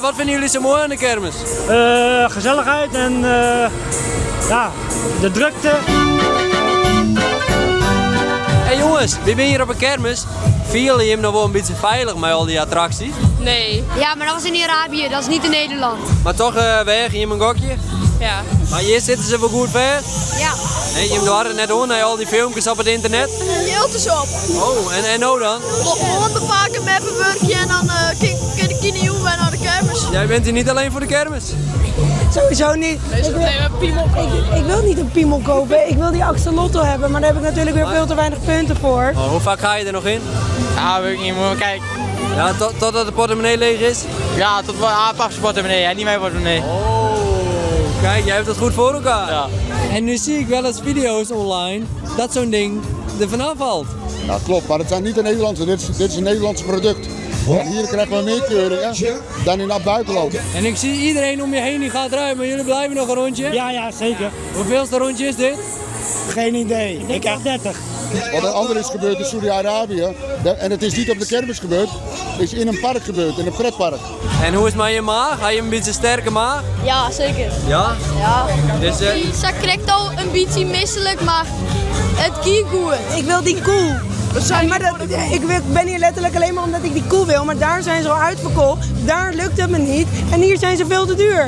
Wat vinden jullie zo mooi aan de kermis? Gezelligheid en ja, de drukte. Hey jongens, wie ben hier op een kermis? Vielen je hem nog wel een beetje veilig met al die attracties? Nee. Ja, maar dat was in Arabië, dat is niet in Nederland. Maar toch weg, je hem een gokje? Ja. Maar hier zitten ze wel goed ver? Ja. Nee, je had het net hoor, naar al die filmpjes op het internet. Heel is op. Oh, en nou dan? Honden pakken met een burkje en dan kun je kine naar de kermis. Jij bent hier niet alleen voor de kermis? Sowieso niet. Ik wil niet een piemel kopen, ik wil die axolotl hebben, maar daar heb ik natuurlijk weer veel te weinig punten voor. Oh, hoe vaak ga je er nog in? Ja, weet ik niet, moet maar kijken. Ja, totdat de portemonnee leeg is? Ja, tot wel aanpassen portemonnee, hè, niet mijn portemonnee. Oh, kijk, jij hebt het goed voor elkaar. Ja. En nu zie ik wel eens video's online dat zo'n ding er vanaf valt. Ja, klopt, maar het zijn niet de Nederlandse, dit is een Nederlands product. En hier krijgen we meer keuringen dan in het buitenland. En ik zie iedereen om je heen die gaat ruimen, maar jullie blijven nog een rondje? Ja, ja, zeker. Hoeveelste rondje is dit? Geen idee. Ik heb 30. Wat er anders is gebeurd in Saudi-Arabië, en het is niet op de kermis gebeurd, is in een park gebeurd, in een pretpark. En hoe is het met je maag? Heb je een beetje sterke maag? Ja, zeker. Ja? Ja. Dus, Ze krijgt al een beetje misselijk, maar het gaat goed. Ik wil die koe. Maar ik ben hier letterlijk alleen maar omdat ik die koe wil, maar daar zijn ze al uitverkocht, daar lukt het me niet en hier zijn ze veel te duur.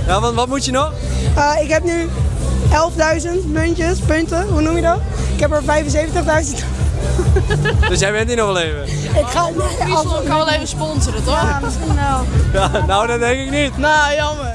ja, want wat moet je nog? Ik heb nu 11.000 punten, hoe noem je dat? Ik heb er 75.000. Dus jij bent hier nog wel even? Ik ga Ik kan wel even sponsoren, toch? Ja, misschien wel. Ja, nou dat denk ik niet. Nou, jammer.